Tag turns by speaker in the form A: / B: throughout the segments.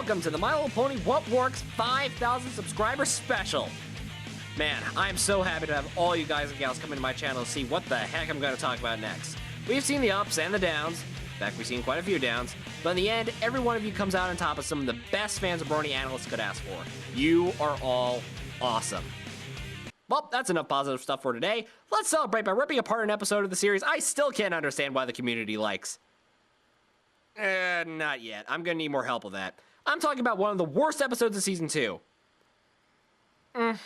A: welcome to the My Little Pony What Works 5,000 subscriber special. Man, I'm so happy to have all you guys and gals come into my channel to see what the heck I'm going to talk about next. We've seen the ups and the downs. In fact, we've seen quite a few downs. But in the end, every one of you comes out on top as some of the best fans of Brony analysts could ask for. You are all awesome. Well, that's enough positive stuff for today. Let's celebrate by ripping apart an episode of the series I still can't understand why the community likes. Not yet. I'm gonna need more help with that. I'm talking about one of the worst episodes of Season 2.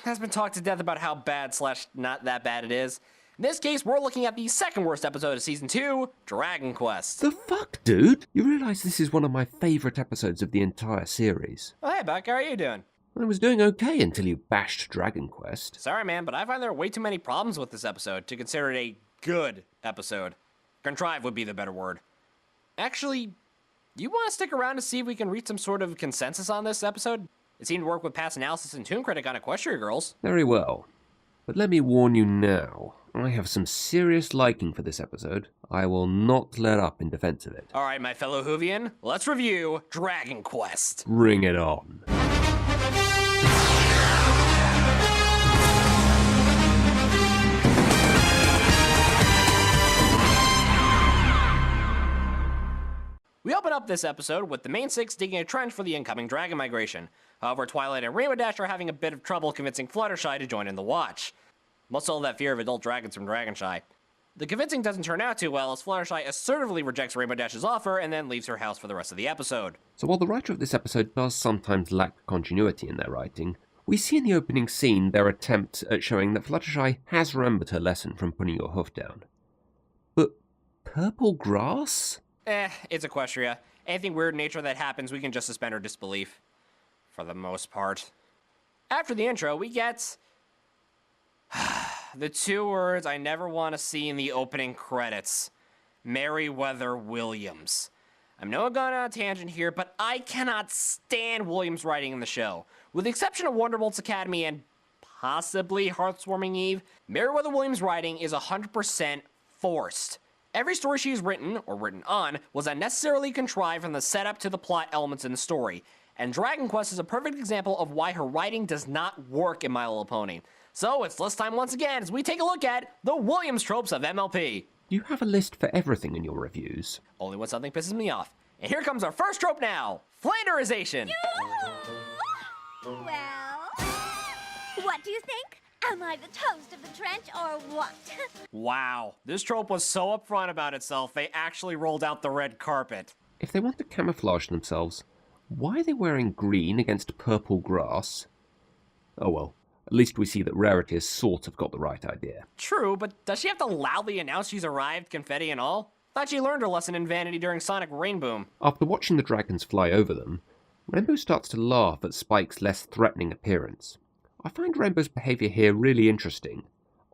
A: Has been talked to death about how bad / not that bad it is. In this case, we're looking at the second worst episode of Season 2, Dragon Quest.
B: The fuck, dude? You realize this is one of my favorite episodes of the entire series.
A: Oh, hey, Buck, how are you doing?
B: I was doing okay until you bashed Dragon Quest.
A: Sorry, man, but I find there are way too many problems with this episode to consider it a good episode. Contrived would be the better word. Actually, you want to stick around to see if we can reach some sort of consensus on this episode? It seemed to work with past analysis and Toon Critic on Equestria Girls.
B: Very well. But let me warn you now, I have some serious liking for this episode. I will not let up in defense of it.
A: Alright, my fellow Whovian, let's review Dragon Quest.
B: Bring it on.
A: We open up this episode with the main six digging a trench for the incoming dragon migration. However, Twilight and Rainbow Dash are having a bit of trouble convincing Fluttershy to join in the watch. Must all that fear of adult dragons from Dragonshy. The convincing doesn't turn out too well as Fluttershy assertively rejects Rainbow Dash's offer and then leaves her house for the rest of the episode.
B: So while the writer of this episode does sometimes lack continuity in their writing, we see in the opening scene their attempt at showing that Fluttershy has remembered her lesson from putting your hoof down. But purple grass?
A: It's Equestria. Anything weird in nature that happens, we can just suspend our disbelief. For the most part. After the intro, we get the two words I never want to see in the opening credits. Meriwether Williams. I know I'm going on a tangent here, but I cannot stand Williams' writing in the show. With the exception of Wonderbolt's Academy and possibly Hearthswarming Eve, Meriwether Williams' writing is 100% forced. Every story she's written, or written on, was unnecessarily contrived from the setup to the plot elements in the story. And Dragon Quest is a perfect example of why her writing does not work in My Little Pony. So it's list time once again as we take a look at the Williams tropes of MLP.
B: You have a list for everything in your reviews.
A: Only when something pisses me off. And here comes our first trope now, Flanderization.
C: Well, what do you think? Am I the toast of the trench or what?
A: Wow, this trope was so upfront about itself, they actually rolled out the red carpet.
B: If they want to camouflage themselves, why are they wearing green against purple grass? Oh well, at least we see that Rarity has sort of got the right idea.
A: True, but does she have to loudly announce she's arrived, confetti and all? Thought she learned her lesson in Vanity during Sonic Rainboom.
B: After watching the dragons fly over them, Rainbow starts to laugh at Spike's less threatening appearance. I find Rainbow's behaviour here really interesting.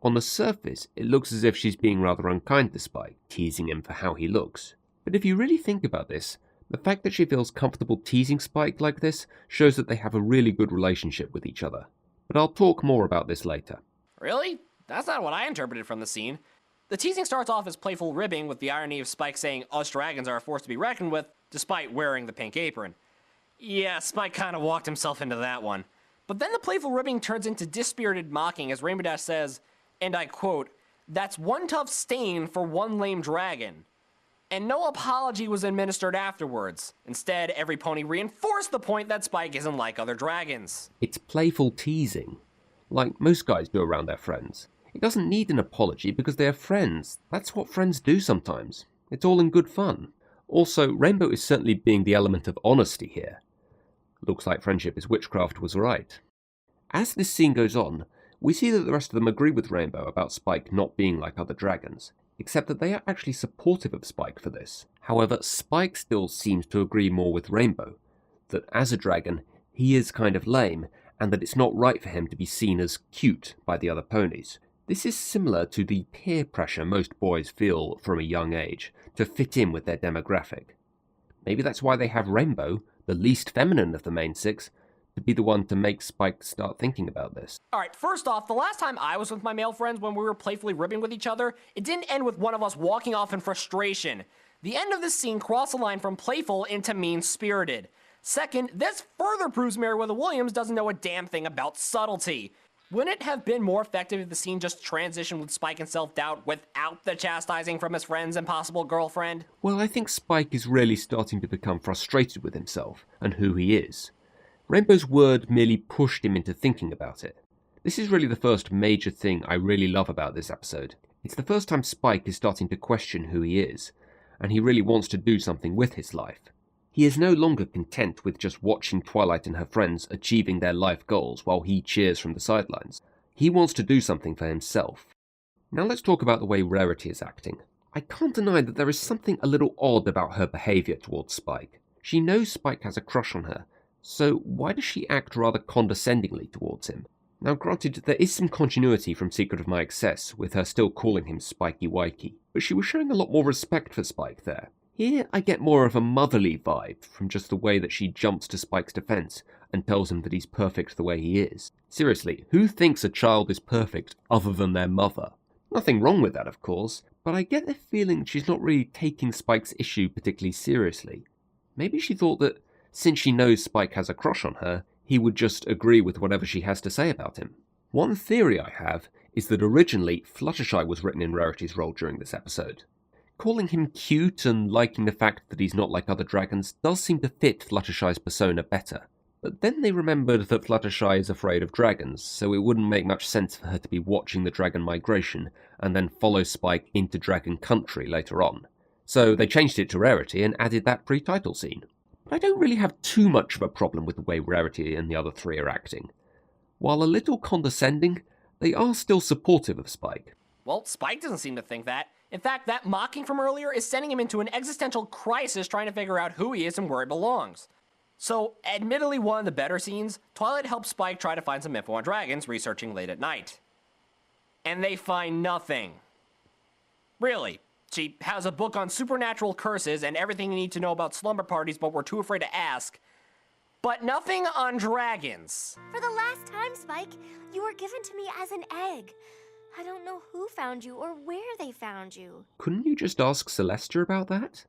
B: On the surface, it looks as if she's being rather unkind to Spike, teasing him for how he looks. But if you really think about this, the fact that she feels comfortable teasing Spike like this shows that they have a really good relationship with each other. But I'll talk more about this later.
A: Really? That's not what I interpreted from the scene. The teasing starts off as playful ribbing with the irony of Spike saying us dragons are a force to be reckoned with, despite wearing the pink apron. Yeah, Spike kinda walked himself into that one. But then the playful ribbing turns into dispirited mocking as Rainbow Dash says, and I quote, "That's one tough stain for one lame dragon." And no apology was administered afterwards. Instead, every pony reinforced the point that Spike isn't like other dragons.
B: It's playful teasing, like most guys do around their friends. It doesn't need an apology because they are friends. That's what friends do sometimes. It's all in good fun. Also, Rainbow is certainly being the element of honesty here. Looks like friendship is witchcraft was right. As this scene goes on, we see that the rest of them agree with Rainbow about Spike not being like other dragons, except that they are actually supportive of Spike for this. However, Spike still seems to agree more with Rainbow, that as a dragon, he is kind of lame, and that it's not right for him to be seen as cute by the other ponies. This is similar to the peer pressure most boys feel from a young age, to fit in with their demographic. Maybe that's why they have Rainbow, the least feminine of the main six, to be the one to make Spike start thinking about this.
A: Alright, first off, the last time I was with my male friends when we were playfully ribbing with each other, it didn't end with one of us walking off in frustration. The end of this scene crossed the line from playful into mean-spirited. Second, this further proves Meriwether Williams doesn't know a damn thing about subtlety. Wouldn't it have been more effective if the scene just transitioned with Spike and self-doubt without the chastising from his friends and possible girlfriend?
B: Well, I think Spike is really starting to become frustrated with himself and who he is. Rainbow's word merely pushed him into thinking about it. This is really the first major thing I really love about this episode. It's the first time Spike is starting to question who he is, and he really wants to do something with his life. He is no longer content with just watching Twilight and her friends achieving their life goals while he cheers from the sidelines. He wants to do something for himself. Now let's talk about the way Rarity is acting. I can't deny that there is something a little odd about her behaviour towards Spike. She knows Spike has a crush on her, so why does she act rather condescendingly towards him? Now granted, there is some continuity from Secret of My Excess, with her still calling him Spikey Wikey, but she was showing a lot more respect for Spike there. Here I get more of a motherly vibe from just the way that she jumps to Spike's defense and tells him that he's perfect the way he is. Seriously, who thinks a child is perfect other than their mother? Nothing wrong with that, of course, but I get the feeling she's not really taking Spike's issue particularly seriously. Maybe she thought that since she knows Spike has a crush on her, he would just agree with whatever she has to say about him. One theory I have is that originally Fluttershy was written in Rarity's role during this episode. Calling him cute and liking the fact that he's not like other dragons does seem to fit Fluttershy's persona better. But then they remembered that Fluttershy is afraid of dragons, so it wouldn't make much sense for her to be watching the dragon migration and then follow Spike into Dragon Country later on. So they changed it to Rarity and added that pre-title scene. But I don't really have too much of a problem with the way Rarity and the other three are acting. While a little condescending, they are still supportive of Spike.
A: Well, Spike doesn't seem to think that. In fact, that mocking from earlier is sending him into an existential crisis trying to figure out who he is and where he belongs. So, admittedly one of the better scenes, Twilight helps Spike try to find some info on dragons researching late at night. And they find nothing. Really. She has a book on supernatural curses and everything you need to know about slumber parties but we're too afraid to ask. But nothing on dragons.
C: For the last time, Spike, you were given to me as an egg. I don't know who found you or where they found you.
B: Couldn't you just ask Celestia about that?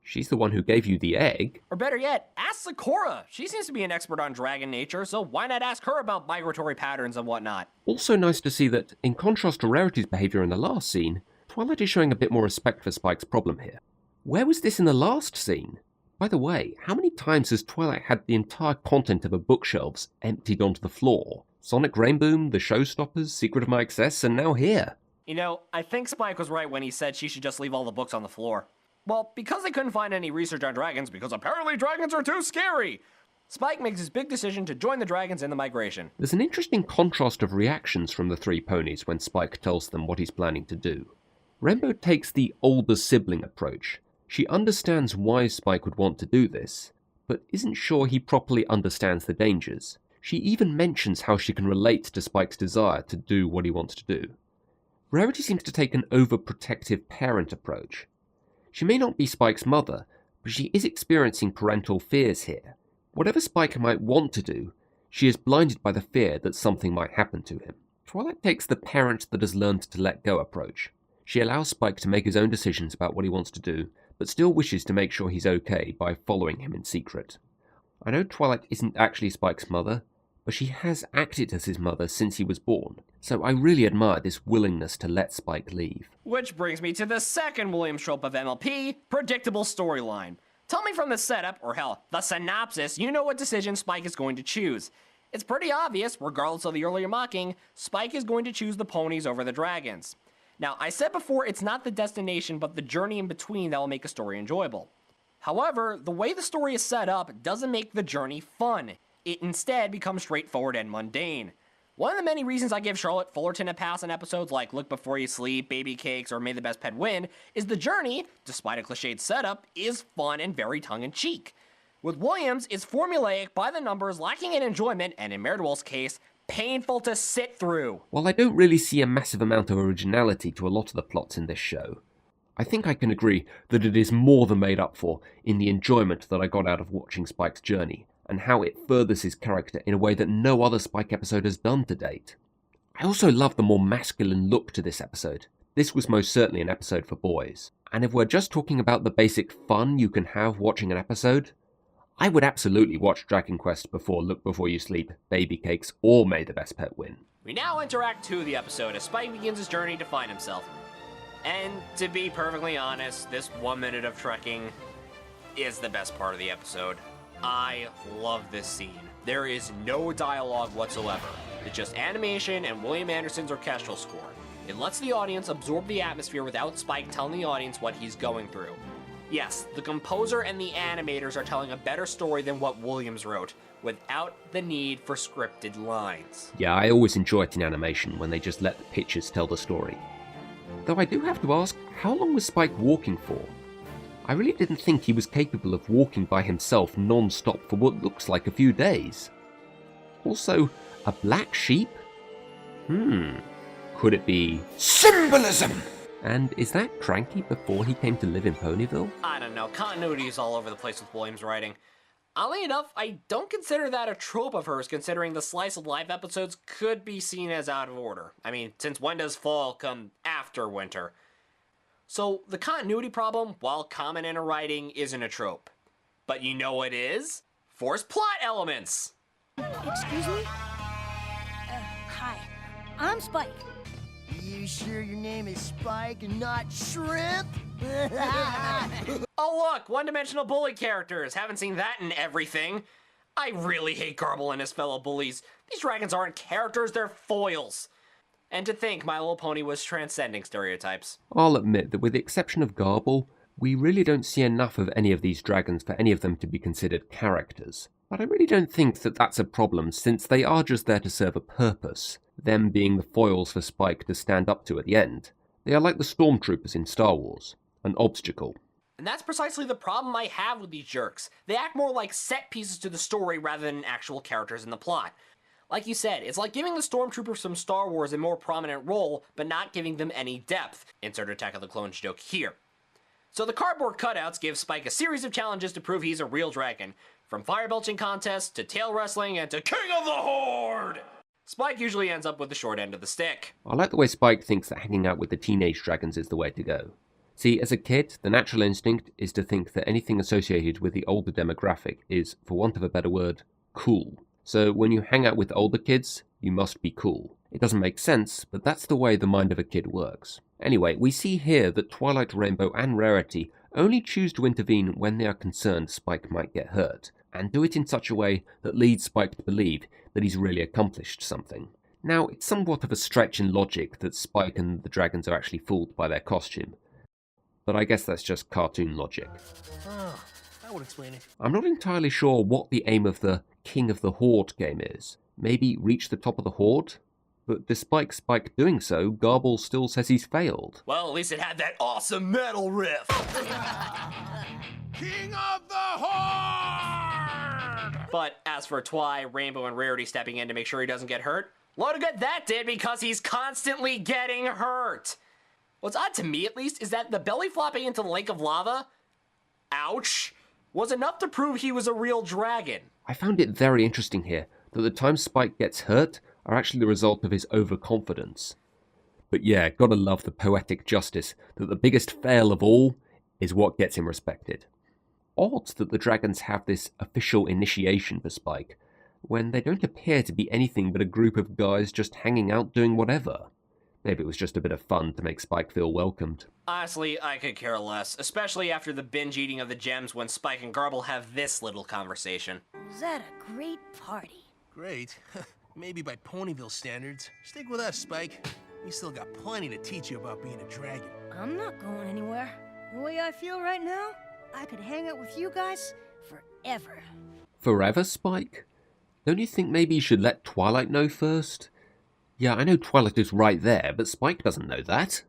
B: She's the one who gave you the egg.
A: Or better yet, ask Sakura. She seems to be an expert on dragon nature, so why not ask her about migratory patterns and whatnot?
B: Also nice to see that, in contrast to Rarity's behaviour in the last scene, Twilight is showing a bit more respect for Spike's problem here. Where was this in the last scene? By the way, how many times has Twilight had the entire content of her bookshelves emptied onto the floor? Sonic Rainboom, The Showstoppers, Secret of My Excess, and now here.
A: You know, I think Spike was right when he said she should just leave all the books on the floor. Well, because they couldn't find any research on dragons, because apparently dragons are too scary, Spike makes his big decision to join the dragons in the migration.
B: There's an interesting contrast of reactions from the three ponies when Spike tells them what he's planning to do. Rainbow takes the older sibling approach. She understands why Spike would want to do this, but isn't sure he properly understands the dangers. She even mentions how she can relate to Spike's desire to do what he wants to do. Rarity seems to take an overprotective parent approach. She may not be Spike's mother, but she is experiencing parental fears here. Whatever Spike might want to do, she is blinded by the fear that something might happen to him. Twilight takes the parent that has learned to let go approach. She allows Spike to make his own decisions about what he wants to do, but still wishes to make sure he's okay by following him in secret. I know Twilight isn't actually Spike's mother, but she has acted as his mother since he was born, so I really admire this willingness to let Spike leave.
A: Which brings me to the second Williams trope of MLP, predictable storyline. Tell me from the setup, or hell, the synopsis, you know what decision Spike is going to choose. It's pretty obvious, regardless of the earlier mocking, Spike is going to choose the ponies over the dragons. Now, I said before it's not the destination, but the journey in between that will make a story enjoyable. However, the way the story is set up doesn't make the journey fun. It instead becomes straightforward and mundane. One of the many reasons I give Charlotte Fullerton a pass on episodes like Look Before You Sleep, Baby Cakes, or May the Best Pet Win is the journey, despite a cliched setup, is fun and very tongue-in-cheek. With Williams, it's formulaic, by the numbers, lacking in enjoyment, and in Meridwell's case, painful to sit through.
B: While I don't really see a massive amount of originality to a lot of the plots in this show, I think I can agree that it is more than made up for in the enjoyment that I got out of watching Spike's journey, and how it furthers his character in a way that no other Spike episode has done to date. I also love the more masculine look to this episode. This was most certainly an episode for boys. And if we're just talking about the basic fun you can have watching an episode, I would absolutely watch Dragon Quest before Look Before You Sleep, Baby Cakes, or May the Best Pet Win.
A: We now enter Act 2 of the episode as Spike begins his journey to find himself. And to be perfectly honest, this 1 minute of trekking is the best part of the episode. I love this scene. There is no dialogue whatsoever. It's just animation and William Anderson's orchestral score. It lets the audience absorb the atmosphere without Spike telling the audience what he's going through. Yes, the composer and the animators are telling a better story than what Williams wrote, without the need for scripted lines.
B: Yeah, I always enjoy it in animation when they just let the pictures tell the story. Though I do have to ask, how long was Spike walking for? I really didn't think he was capable of walking by himself non-stop for what looks like a few days. Also, a black sheep? Could it be symbolism? And is that Cranky before he came to live in Ponyville?
A: I don't know, continuity is all over the place with Williams' writing. Oddly enough, I don't consider that a trope of hers, considering the slice of life episodes could be seen as out of order. I mean, since when does fall come after winter? So, the continuity problem, while common in her writing, isn't a trope. But you know what is? Forced plot elements!
D: Excuse me? Hi. I'm Spike.
E: You sure your name is Spike and not Shrimp?
A: Oh look, one-dimensional bully characters. Haven't seen that in everything. I really hate Garble and his fellow bullies. These dragons aren't characters, they're foils. And to think My Little Pony was transcending stereotypes.
B: I'll admit that with the exception of Garble, we really don't see enough of any of these dragons for any of them to be considered characters. But I really don't think that that's a problem, since they are just there to serve a purpose, them being the foils for Spike to stand up to at the end. They are like the stormtroopers in Star Wars, an obstacle.
A: And that's precisely the problem I have with these jerks. They act more like set pieces to the story rather than actual characters in the plot. Like you said, it's like giving the stormtroopers from Star Wars a more prominent role, but not giving them any depth. Insert Attack of the Clones joke here. So the cardboard cutouts give Spike a series of challenges to prove he's a real dragon. From fire belching contests, to tail wrestling, and to King of the Horde! Spike usually ends up with the short end of the stick.
B: I like the way Spike thinks that hanging out with the teenage dragons is the way to go. See, as a kid, the natural instinct is to think that anything associated with the older demographic is, for want of a better word, cool. So when you hang out with older kids, you must be cool. It doesn't make sense, but that's the way the mind of a kid works. Anyway, we see here that Twilight, Rainbow and Rarity only choose to intervene when they are concerned Spike might get hurt, and do it in such a way that leads Spike to believe that he's really accomplished something. Now, it's somewhat of a stretch in logic that Spike and the dragons are actually fooled by their costume, but I guess that's just cartoon logic.
E: Oh, that would explain it.
B: I'm not entirely sure what the aim of the King of the Horde game is. Maybe reach the top of the Horde? But despite Spike doing so, Garble still says he's failed.
A: Well, at least it had that awesome metal riff.
E: King of the Horde!
A: But as for Twi, Rainbow, and Rarity stepping in to make sure he doesn't get hurt, load of good that did, because he's constantly getting hurt. What's odd to me, at least, is that the belly flopping into the lake of lava, ouch, was enough to prove he was a real dragon.
B: I found it very interesting here that the times Spike gets hurt are actually the result of his overconfidence. But yeah, gotta love the poetic justice that the biggest fail of all is what gets him respected. Odd that the dragons have this official initiation for Spike, when they don't appear to be anything but a group of guys just hanging out doing whatever. Maybe it was just a bit of fun to make Spike feel welcomed.
A: Honestly, I could care less, especially after the binge eating of the gems when Spike and Garble have this little conversation.
D: Was that a great party?
F: Great. Maybe by Ponyville standards. Stick with us, Spike. We still got plenty to teach you about being a dragon.
D: I'm not going anywhere. The way I feel right now, I could hang out with you guys forever.
B: Forever, Spike? Don't you think maybe you should let Twilight know first? Yeah, I know Twilight is right there, but Spike doesn't know that.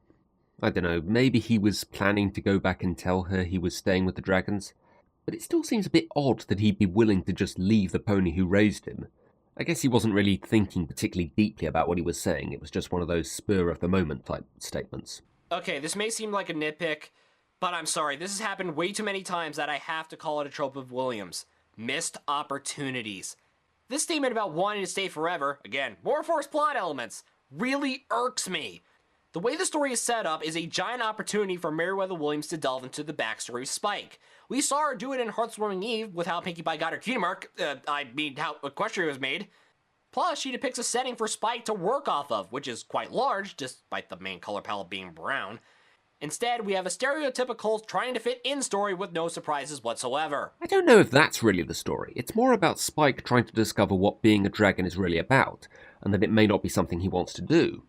B: I don't know, maybe he was planning to go back and tell her he was staying with the dragons. But it still seems a bit odd that he'd be willing to just leave the pony who raised him. I guess he wasn't really thinking particularly deeply about what he was saying. It was just one of those spur-of-the-moment type statements.
A: Okay, this may seem like a nitpick, but I'm sorry, this has happened way too many times that I have to call it a trope of Williams. Missed opportunities. This statement about wanting to stay forever, again, more forced plot elements, really irks me. The way the story is set up is a giant opportunity for Meriwether Williams to delve into the backstory of Spike. We saw her do it in Heartwarming Eve with how Pinkie Pie got her cutie mark, how Equestria was made. Plus, she depicts a setting for Spike to work off of, which is quite large, despite the main color palette being brown. Instead, we have a stereotypical trying to fit in story with no surprises whatsoever.
B: I don't know if that's really the story. It's more about Spike trying to discover what being a dragon is really about, and that it may not be something he wants to do.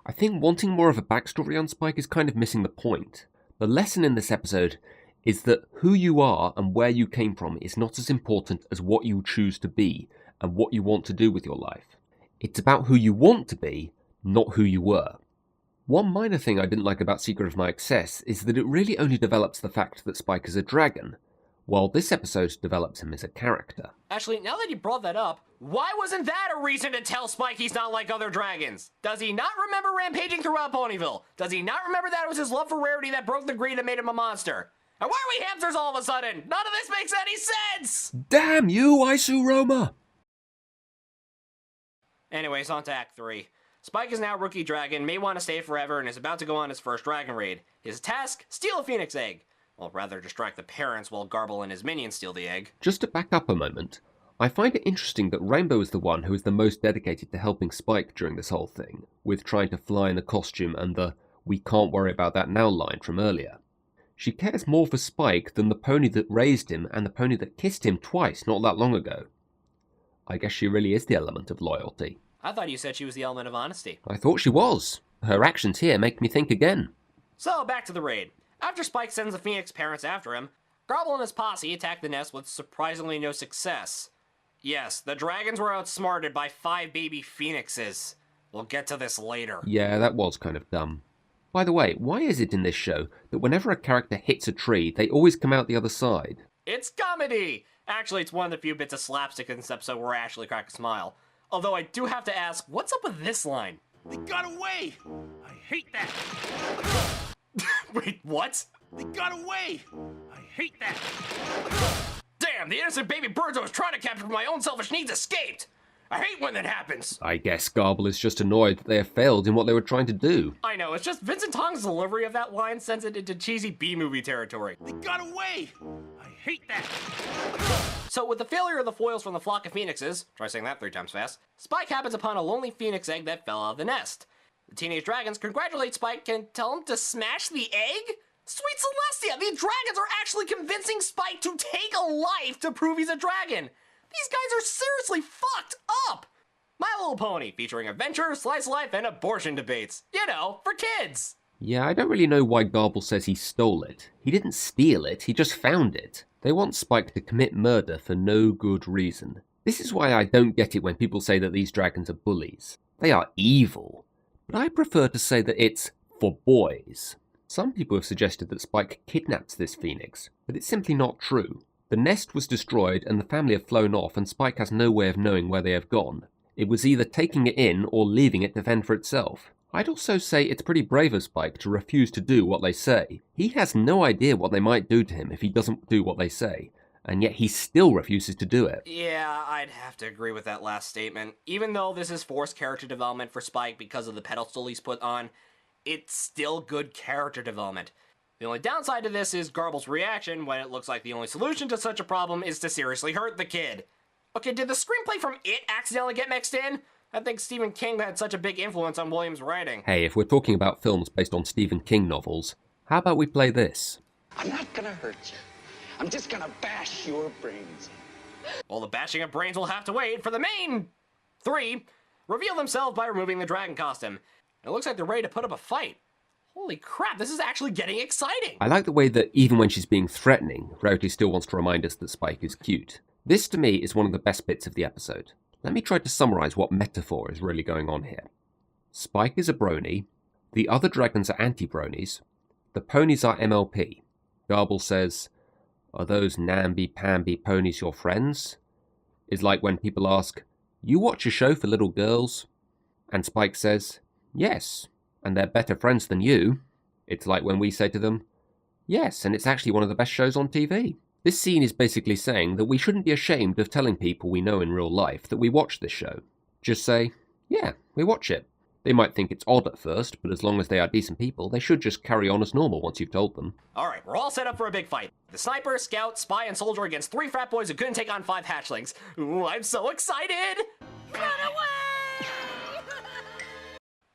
B: I think wanting more of a backstory on Spike is kind of missing the point. The lesson in this episode is that who you are and where you came from is not as important as what you choose to be and what you want to do with your life. It's about who you want to be, not who you were. One minor thing I didn't like about Secret of My Excess is that it really only develops the fact that Spike is a dragon, while this episode develops him as a character.
A: Actually, now that you brought that up, why wasn't that a reason to tell Spike he's not like other dragons? Does he not remember rampaging throughout Ponyville? Does he not remember that it was his love for rarity that broke the greed and made him a monster? And why are we hamsters all of a sudden? None of this makes any sense!
B: Damn you, Isuroma!
A: Anyways, on to Act 3. Spike is now Rookie Dragon, may want to stay forever, and is about to go on his first dragon raid. His task? Steal a phoenix egg. Well, rather distract the parents while Garble and his minions steal the egg.
B: Just to back up a moment, I find it interesting that Rainbow is the one who is the most dedicated to helping Spike during this whole thing, with trying to fly in the costume and the "we can't worry about that now" line from earlier. She cares more for Spike than the pony that raised him and the pony that kissed him twice not that long ago. I guess she really is the element of loyalty.
A: I thought you said she was the element of honesty.
B: I thought she was. Her actions here make me think again.
A: So, back to the raid. After Spike sends the Phoenix parents after him, Garble and his posse attack the nest with surprisingly no success. Yes, the dragons were outsmarted by 5 baby phoenixes. We'll get to this later.
B: Yeah, that was kind of dumb. By the way, why is it in this show that whenever a character hits a tree, they always come out the other side?
A: It's comedy! Actually, it's one of the few bits of slapstick in this episode where I actually crack a smile. Although I do have to ask, what's up with this line?
F: They got away! I hate that!
A: Wait, what?
F: They got away! I hate that!
A: Damn, the innocent baby birds I was trying to capture for my own selfish needs escaped! I hate when that happens!
B: I guess Garble is just annoyed that they have failed in what they were trying to do.
A: I know, it's just Vincent Tong's delivery of that line sends it into cheesy B-movie territory.
F: They got away! I hate that!
A: So with the failure of the foils from the flock of phoenixes, try saying that 3 times fast, Spike happens upon a lonely phoenix egg that fell out of the nest. The teenage dragons congratulate Spike and tell him to smash the egg? Sweet Celestia, the dragons are actually convincing Spike to take a life to prove he's a dragon. These guys are seriously fucked up. My Little Pony, featuring adventure, slice of life, and abortion debates. You know, for kids.
B: Yeah, I don't really know why Garble says he stole it. He didn't steal it, he just found it. They want Spike to commit murder for no good reason. This is why I don't get it when people say that these dragons are bullies. They are evil. But I prefer to say that it's for boys. Some people have suggested that Spike kidnapped this phoenix, but it's simply not true. The nest was destroyed and the family have flown off, and Spike has no way of knowing where they have gone. It was either taking it in or leaving it to fend for itself. I'd also say it's pretty brave of Spike to refuse to do what they say. He has no idea what they might do to him if he doesn't do what they say, and yet he still refuses to do it.
A: Yeah, I'd have to agree with that last statement. Even though this is forced character development for Spike because of the pedestal he's put on, it's still good character development. The only downside to this is Garble's reaction when it looks like the only solution to such a problem is to seriously hurt the kid. Okay, did the screenplay from It accidentally get mixed in? I think Stephen King had such a big influence on Williams' writing.
B: Hey, if we're talking about films based on Stephen King novels, how about we play this?
G: I'm not gonna hurt you. I'm just gonna bash your brains.
A: Well, the bashing of brains will have to wait for the main 3 reveal themselves by removing the dragon costume. It looks like they're ready to put up a fight. Holy crap, this is actually getting exciting!
B: I like the way that even when she's being threatening, Rarity still wants to remind us that Spike is cute. This, to me, is one of the best bits of the episode. Let me try to summarise what metaphor is really going on here. Spike is a brony, the other dragons are anti-bronies, the ponies are MLP. Garble says, "Are those namby-pamby ponies your friends?" Is like when people ask, "You watch a show for little girls?" And Spike says, "Yes, and they're better friends than you." It's like when we say to them, "Yes, and it's actually one of the best shows on TV." This scene is basically saying that we shouldn't be ashamed of telling people we know in real life that we watch this show. Just say, "Yeah, we watch it." They might think it's odd at first, but as long as they are decent people, they should just carry on as normal once you've told them.
A: Alright, we're all set up for a big fight. The sniper, scout, spy, and soldier against 3 frat boys who couldn't take on 5 hatchlings. Ooh, I'm so excited!
D: Run away!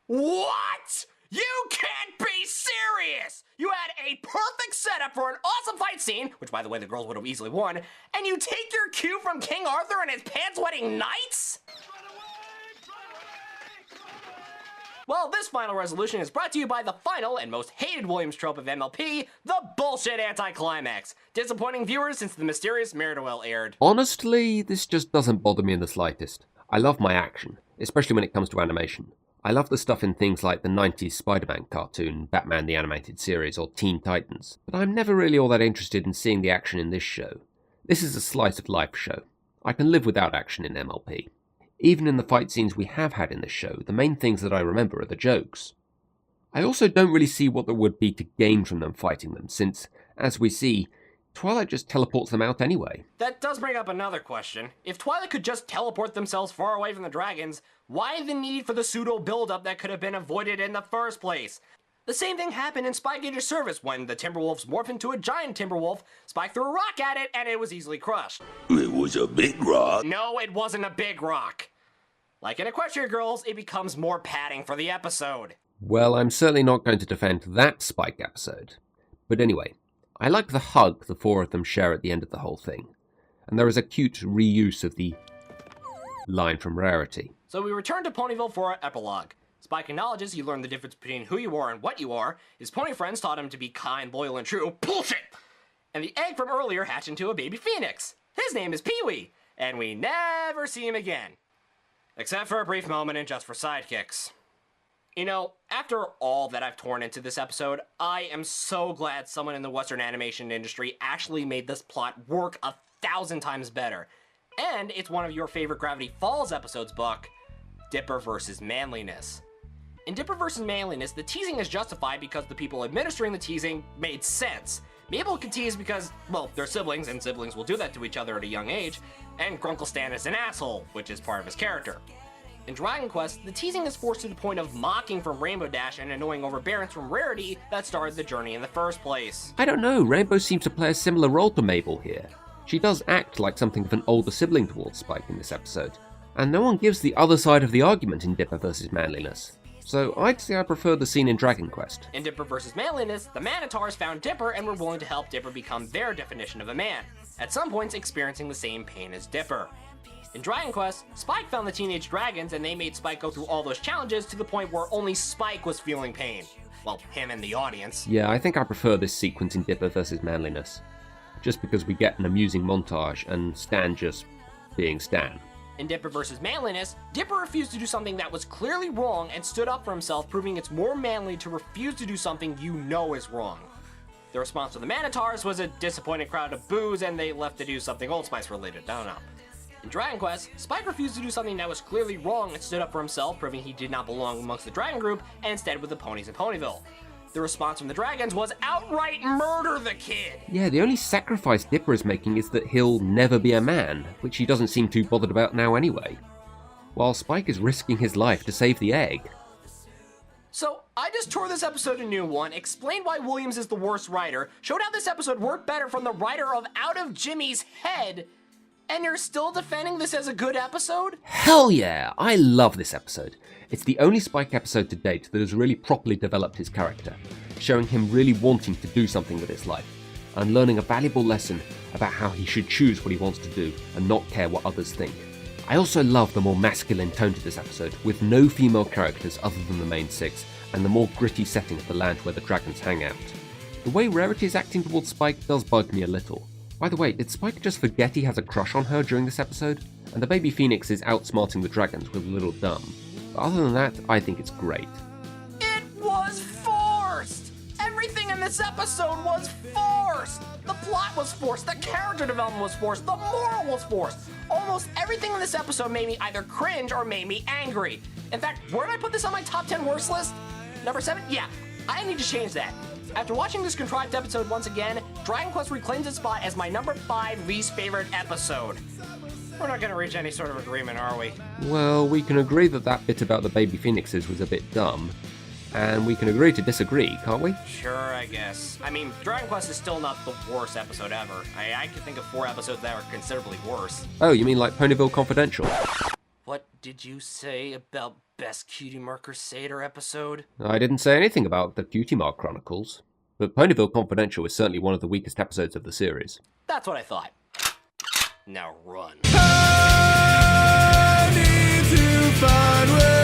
A: What? You can't be serious! You had a perfect setup for an awesome fight scene, which by the way the girls would have easily won, and you take your cue from King Arthur and his pants-wetting knights? Well, this final resolution is brought to you by the final and most hated Williams trope of MLP, the bullshit anticlimax. Disappointing viewers since the mysterious Meridowell aired.
B: Honestly, this just doesn't bother me in the slightest. I love my action, especially when it comes to animation. I love the stuff in things like the 90s Spider-Man cartoon, Batman the Animated Series, or Teen Titans, but I'm never really all that interested in seeing the action in this show. This is a slice-of-life show. I can live without action in MLP. Even in the fight scenes we have had in this show, the main things that I remember are the jokes. I also don't really see what there would be to gain from them fighting them, since, as we see, Twilight just teleports them out anyway.
A: That does bring up another question. If Twilight could just teleport themselves far away from the dragons, why the need for the pseudo buildup that could have been avoided in the first place? The same thing happened in Spike Gage's Service when the Timberwolves morphed into a giant Timberwolf, Spike threw a rock at it, and it was easily crushed.
H: It was a big rock.
A: No, it wasn't a big rock. Like in Equestria Girls, it becomes more padding for the episode.
B: Well, I'm certainly not going to defend that Spike episode. But anyway, I like the hug the 4 of them share at the end of the whole thing. And there is a cute reuse of the line from Rarity.
A: So we return to Ponyville for our epilogue. Spike acknowledges he learned the difference between who you are and what you are. His pony friends taught him to be kind, loyal, and true. Bullshit! And the egg from earlier hatched into a baby phoenix. His name is Pee-wee, and we never see him again. Except for a brief moment in Just for Sidekicks. You know, after all that I've torn into this episode, I am so glad someone in the Western animation industry actually made this plot work 1,000 times better. And it's one of your favorite Gravity Falls episodes, Buck. Dipper versus Manliness. In Dipper vs. Manliness, the teasing is justified because the people administering the teasing made sense. Mabel can tease because, well, they're siblings, and siblings will do that to each other at a young age, and Grunkle Stan is an asshole, which is part of his character. In Dragon Quest, the teasing is forced to the point of mocking from Rainbow Dash and annoying overbearance from Rarity that started the journey in the first place.
B: I don't know, Rainbow seems to play a similar role to Mabel here. She does act like something of an older sibling towards Spike in this episode, and no one gives the other side of the argument in Dipper vs. Manliness. So I'd say I prefer the scene in Dragon Quest.
A: In Dipper vs. Manliness, the Manitars found Dipper and were willing to help Dipper become their definition of a man, at some points experiencing the same pain as Dipper. In Dragon Quest, Spike found the teenage dragons and they made Spike go through all those challenges to the point where only Spike was feeling pain. Well, him and the audience.
B: Yeah, I think I prefer this sequence in Dipper vs. Manliness. Just because we get an amusing montage and Stan just being Stan.
A: In Dipper vs. Manliness, Dipper refused to do something that was clearly wrong and stood up for himself, proving it's more manly to refuse to do something you know is wrong. The response to the Manitars was a disappointed crowd of boos and they left to do something Old Spice related, I don't know. In Dragon Quest, Spike refused to do something that was clearly wrong and stood up for himself, proving he did not belong amongst the Dragon group and instead with the ponies in Ponyville. The response from the dragons was outright murder the kid!
B: Yeah, the only sacrifice Dipper is making is that he'll never be a man, which he doesn't seem too bothered about now anyway. While Spike is risking his life to save the egg.
A: So, I just tore this episode a new one, explained why Williams is the worst writer, showed how this episode worked better from the writer of Out of Jimmy's Head, and you're still defending this as a good episode?
B: Hell yeah! I love this episode. It's the only Spike episode to date that has really properly developed his character, showing him really wanting to do something with his life, and learning a valuable lesson about how he should choose what he wants to do and not care what others think. I also love the more masculine tone to this episode, with no female characters other than the main 6, and the more gritty setting of the land where the dragons hang out. The way Rarity is acting towards Spike does bug me a little. By the way, did Spike just forget he has a crush on her during this episode? And the baby Phoenix is outsmarting the dragons with a little dumb. But other than that, I think it's great.
A: It was forced! Everything in this episode was forced! The plot was forced, the character development was forced, the moral was forced. Almost everything in this episode made me either cringe or made me angry. In fact, where did I put this on my top 10 worst list? Number 7? Yeah, I need to change that. After watching this contrived episode once again, Dragon Quest reclaims its spot as my number 5 least favorite episode. We're not gonna reach any sort of agreement, are we?
B: Well, we can agree that that bit about the baby phoenixes was a bit dumb. And we can agree to disagree, can't we?
A: Sure, I guess. I mean, Dragon Quest is still not the worst episode ever. I could think of 4 episodes that were considerably worse.
B: Oh, you mean like Ponyville Confidential?
A: What did you say about Best Cutie Mark Crusader episode?
B: I didn't say anything about the Cutie Mark Chronicles. But Ponyville Confidential is certainly one of the weakest episodes of the series.
A: That's what I thought. Now run.
F: I need to find where